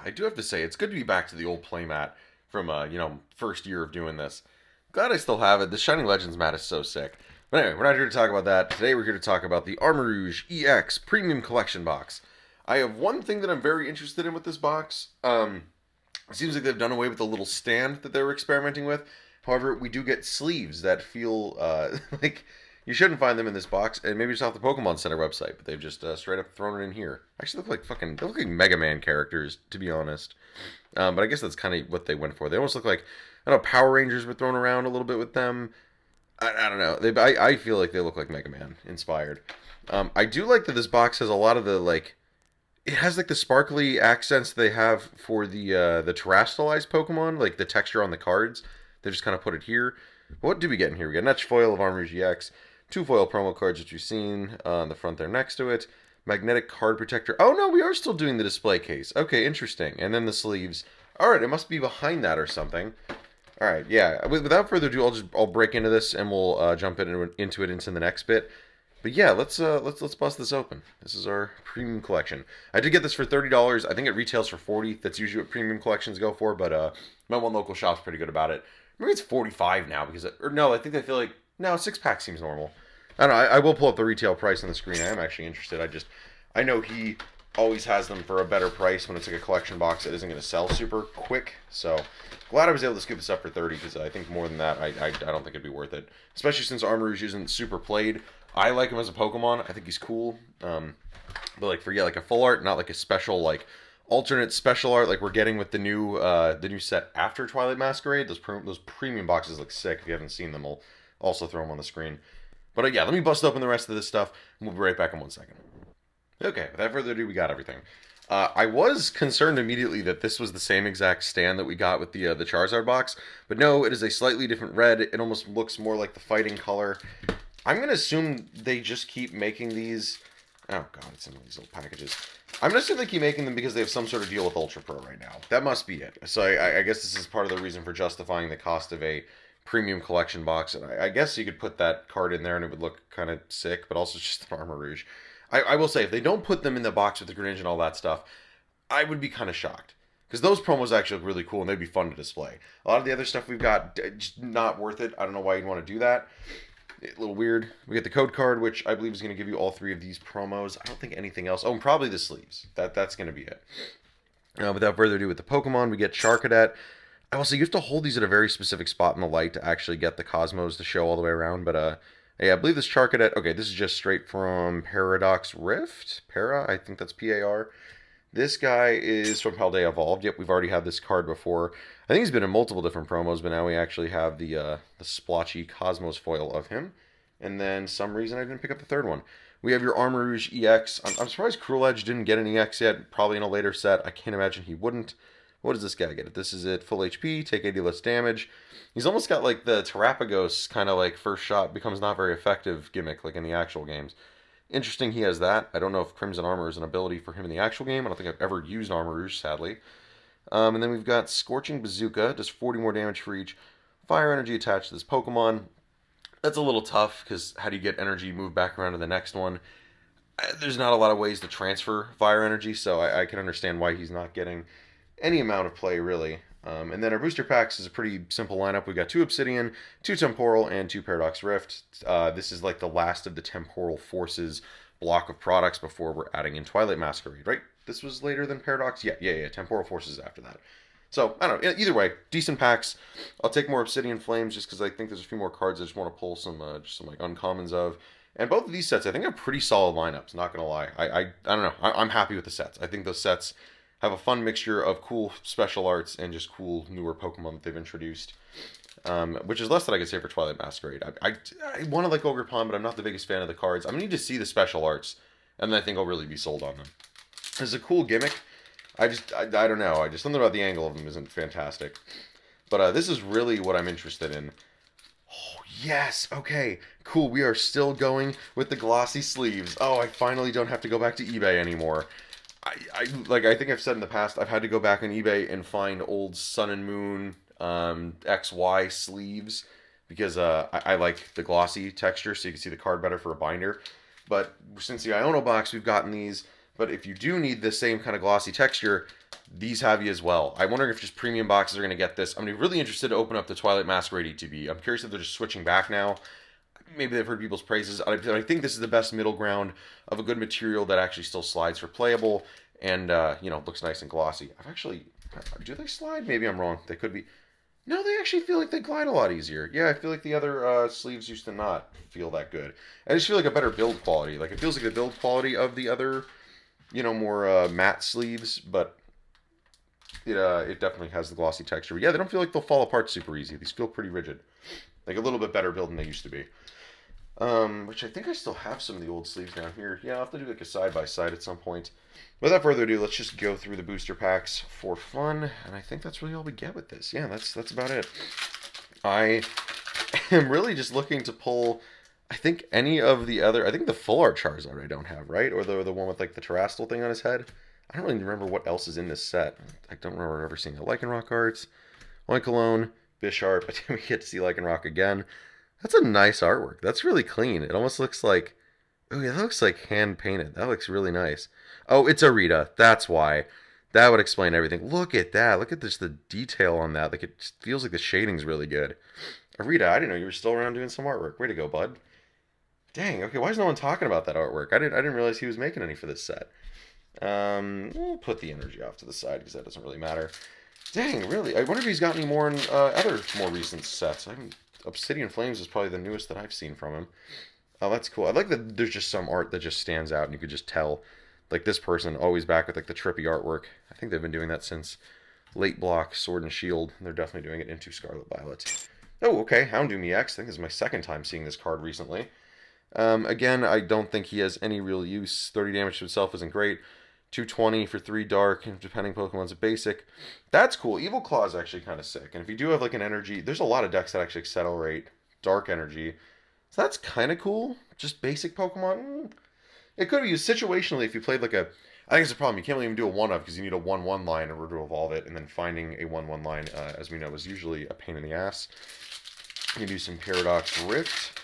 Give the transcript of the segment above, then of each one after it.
I do have to say, it's good to be back to the old playmat from, first year of doing this. Glad I still have it. The Shining Legends mat is so sick. But anyway, we're not here to talk about that. Today we're here to talk about the Armarouge EX Premium Collection box. I have one thing that I'm very interested in with this box. It seems like they've done away with the little stand that they were experimenting with. However, we do get sleeves that feel like you shouldn't find them in this box, and maybe it's off the Pokemon Center website, but they've just straight up thrown it in here. Actually, they look like Mega Man characters, to be honest. But I guess that's kind of what they went for. They almost look like, I don't know, Power Rangers were thrown around a little bit with them. I don't know. I feel like they look like Mega Man inspired. I do like that this box has a lot of the like. It has like the sparkly accents they have for the terrestrialized Pokemon, like the texture on the cards. They just kind of put it here. What do we get in here? We get an etched foil of Armarouge EX, two foil promo cards which you've seen on the front there next to it, magnetic card protector. Oh no, we are still doing the display case. Okay, interesting. And then the sleeves. All right, it must be behind that or something. All right, yeah. Without further ado, I'll break into this and we'll jump into it into the next bit. But yeah, let's bust this open. This is our premium collection. I did get this for $30. I think it retails for $40. That's usually what premium collections go for. But my one local shop's pretty good about it. Maybe it's $45 now because or no, I think they feel like no, 6-pack seems normal. I don't know. I will pull up the retail price on the screen. I am actually interested. I know he always has them for a better price when it's like a collection box that isn't going to sell super quick. So glad I was able to scoop this up for 30 because I think more than that, I don't think it'd be worth it. Especially since Armarouge isn't super played. I like him as a Pokemon. I think he's cool. But like for like a full art, not like a special like alternate special art like we're getting with the new set after Twilight Masquerade. Those premium boxes look sick. If you haven't seen them, I'll also throw them on the screen. But yeah, let me bust open the rest of this stuff, and we'll be right back in 1 second. Okay, without further ado, we got everything. I was concerned immediately that this was the same exact stand that we got with the Charizard box, but no, it is a slightly different red. It almost looks more like the fighting color. I'm going to assume they just keep making these. Oh, God, it's in these little packages. I'm going to assume they keep making them because they have some sort of deal with Ultra Pro right now. That must be it. So I guess this is part of the reason for justifying the cost of a premium collection box. And I guess you could put that card in there and it would look kind of sick, but also just an Armarouge. I will say, if they don't put them in the box with the Greninja and all that stuff, I would be kind of shocked. Because those promos actually look really cool and they'd be fun to display. A lot of the other stuff we've got, just not worth it. I don't know why you'd want to do that. A little weird. We get the code card, which I believe is going to give you all three of these promos. I don't think anything else. Oh, and probably the sleeves. That's going to be it. Without further ado, with the Pokemon, we get Charcadet. I will say you have to hold these at a very specific spot in the light to actually get the Cosmos to show all the way around. But yeah, I believe this Charcadet. Okay, this is just straight from Paradox Rift. I think that's Par. This guy is from Paldea Evolved. Yep, we've already had this card before. I think he's been in multiple different promos, but now we actually have the splotchy Cosmos foil of him. And then some reason I didn't pick up the third one. We have your Armarouge EX. I'm surprised Cruel Edge didn't get an EX yet. Probably in a later set. I can't imagine he wouldn't. What does this guy get? This is it. Full HP, take 80 less damage. He's almost got like the Terapagos kind of like first shot becomes not very effective gimmick like in the actual games. Interesting he has that. I don't know if Crimson Armor is an ability for him in the actual game. I don't think I've ever used Armarouge, sadly. And then we've got Scorching Bazooka, does 40 more damage for each fire energy attached to this Pokemon. That's a little tough, because how do you get energy moved back around to the next one? There's not a lot of ways to transfer fire energy, so I can understand why he's not getting any amount of play, really. And then our booster packs is a pretty simple lineup. We've got 2 Obsidian, 2 Temporal, and 2 Paradox Rift. This is like the last of the Temporal Forces block of products before we're adding in Twilight Masquerade, right? This was later than Paradox? Yeah. Temporal Forces after that. So, I don't know. Either way, decent packs. I'll take more Obsidian Flames just because I think there's a few more cards I just want to pull some like uncommons of. And both of these sets, I think, are pretty solid lineups, not going to lie. I don't know. I'm happy with the sets. I think those sets have a fun mixture of cool special arts and just cool newer Pokemon that they've introduced. Which is less than I could say for Twilight Masquerade. I want to like Ogre Pond, but I'm not the biggest fan of the cards. I'm going to need to see the special arts, and then I think I'll really be sold on them. It's a cool gimmick. I don't know. Something about the angle of them isn't fantastic. But this is really what I'm interested in. Oh, yes. Okay. Cool. We are still going with the glossy sleeves. Oh, I finally don't have to go back to eBay anymore. I think I've said in the past, I've had to go back on eBay and find old Sun and Moon XY sleeves because I like the glossy texture so you can see the card better for a binder. But since the Iono box, we've gotten these. But if you do need the same kind of glossy texture, These have you as well. I'm wondering if just premium boxes are going to get this. I'm really interested to open up the Twilight Masquerade ETB. I'm curious if they're just switching back now. Maybe they've heard people's praises. I think this is the best middle ground of a good material that actually still slides for playable and, looks nice and glossy. Do they slide? Maybe I'm wrong. They could be. No, they actually feel like they glide a lot easier. Yeah, I feel like the other sleeves used to not feel that good. I just feel like a better build quality. Like, it feels like the build quality of the other, more matte sleeves, but it definitely has the glossy texture. But yeah, they don't feel like they'll fall apart super easy. These feel pretty rigid. Like a little bit better build than they used to be. Which I think I still have some of the old sleeves down here. Yeah, I'll have to do like a side-by-side at some point. Without further ado, let's just go through the booster packs for fun. And I think that's really all we get with this. Yeah, that's about it. I am really just looking to pull, I think, any of the other... I think the full art Charizard I don't have, right? Or the one with like the terrestrial thing on his head. I don't really remember what else is in this set. I don't remember ever seeing the Lycanroc arts. Oinkologne, Bisharp. But then we get to see Lycanroc again. That's a nice artwork. That's really clean. It almost looks like... Oh, yeah, that looks like hand-painted. That looks really nice. Oh, it's a Rita. That's why. That would explain everything. Look at that. Look at just the detail on that. Like, it feels like the shading's really good. Rita, I didn't know you were still around doing some artwork. Way to go, bud. Dang, okay, why is no one talking about that artwork? I didn't realize he was making any for this set. We'll put the energy off to the side because that doesn't really matter. Dang, really? I wonder if he's got any more in other more recent sets. Obsidian Flames is probably the newest that I've seen from him. Oh, that's cool. I like that there's just some art that just stands out and you could just tell. Like this person, always back with like the trippy artwork. I think they've been doing that since late block Sword and Shield. They're definitely doing it into Scarlet Violet. Oh, okay. Houndoom EX. I think this is my second time seeing this card recently. Again, I don't think he has any real use. 30 damage to himself isn't great. 220 for 3 dark, and depending Pokemon's a basic. That's cool. Evil Claw is actually kind of sick. And if you do have like an energy, there's a lot of decks that actually accelerate dark energy. So that's kind of cool. Just basic Pokemon. It could be used situationally if you played like a... I think it's a problem. You can't really even do a 1-of because you need a 1-1 line in order to evolve it. And then finding a 1-1 line, as we know, is usually a pain in the ass. You can do some Paradox Rift,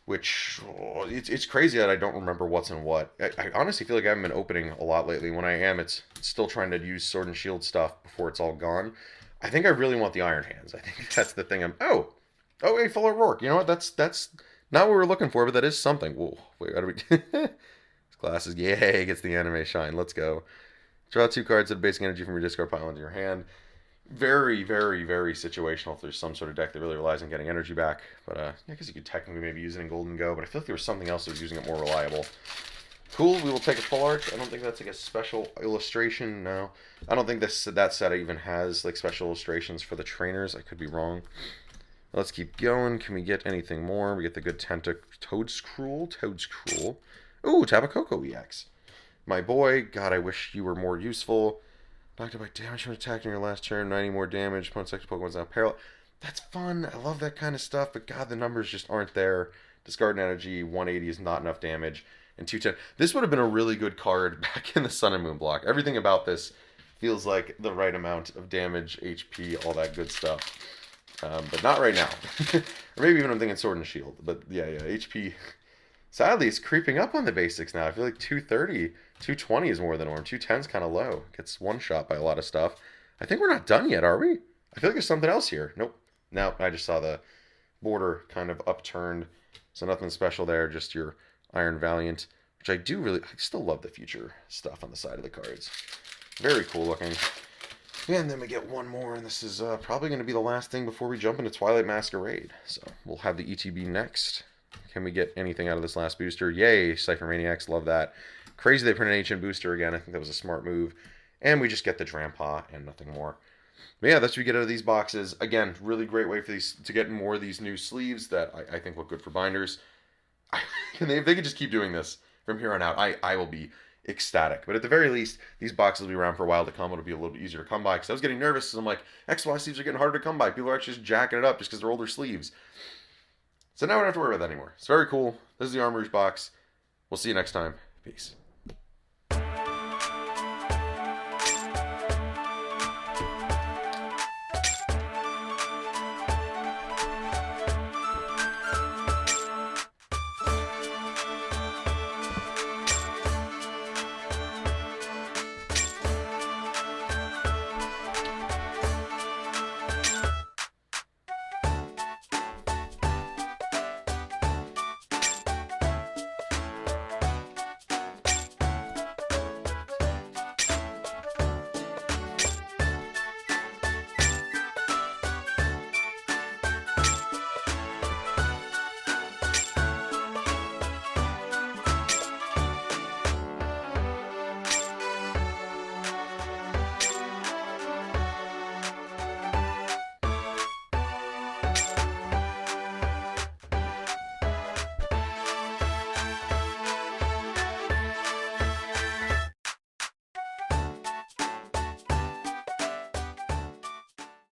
which... it's crazy that I don't remember what's in what. I honestly feel like I haven't been opening a lot lately. When I am, it's still trying to use Sword and Shield stuff before it's all gone. I think I really want the Iron Hands. I think that's the thing I'm... Oh, hey, Full Art Rourke. You know what? That's not what we were looking for, but that is something. Whoa, wait, how do we... Glasses, yay, gets the anime shine. Let's go. Draw 2 cards that have basic energy from your discard pile into your hand. Very, very, very situational if there's some sort of deck that really relies on getting energy back. But, yeah, I guess you could technically maybe use it in Golden Go, but I feel like there was something else that was using it more reliable. Cool, we will take a full art. I don't think that's like a special illustration, no. I don't think that set even has like special illustrations for the trainers. I could be wrong. Let's keep going. Can we get anything more? We get the good Toadscruel. Ooh, Tabacoco EX. My boy, God, I wish you were more useful. Knocked out by damage from attack in your last turn. 90 more damage. Opponent's selected Pokemon's now paralyzed. That's fun. I love that kind of stuff, but God, the numbers just aren't there. Discard energy, 180 is not enough damage. And 210. This would have been a really good card back in the Sun and Moon block. Everything about this feels like the right amount of damage, HP, all that good stuff. But not right now. Or maybe even I'm thinking Sword and Shield. But yeah, HP... Sadly, it's creeping up on the basics now. I feel like 230, 220 is more than norm. 210 is kind of low. Gets one-shot by a lot of stuff. I think we're not done yet, are we? I feel like there's something else here. Nope. No, I just saw the border kind of upturned. So nothing special there, just your Iron Valiant, which I still love the future stuff on the side of the cards. Very cool looking. And then we get one more, and this is probably going to be the last thing before we jump into Twilight Masquerade. So we'll have the ETB next. Can we get anything out of this last booster? Yay, Cypher Maniacs, love that. Crazy they printed an ancient booster again. I think that was a smart move. And we just get the Drampa and nothing more. But yeah, that's what we get out of these boxes. Again, really great way for these to get more of these new sleeves that I think look good for binders. If they could just keep doing this from here on out, I will be ecstatic. But at the very least, these boxes will be around for a while to come. It'll be a little bit easier to come by. Because I was getting nervous because I'm like, XY sleeves are getting harder to come by. People are actually just jacking it up just because they're older sleeves. So now we don't have to worry about that anymore. It's very cool. This is the Armarouge box. We'll see you next time. Peace.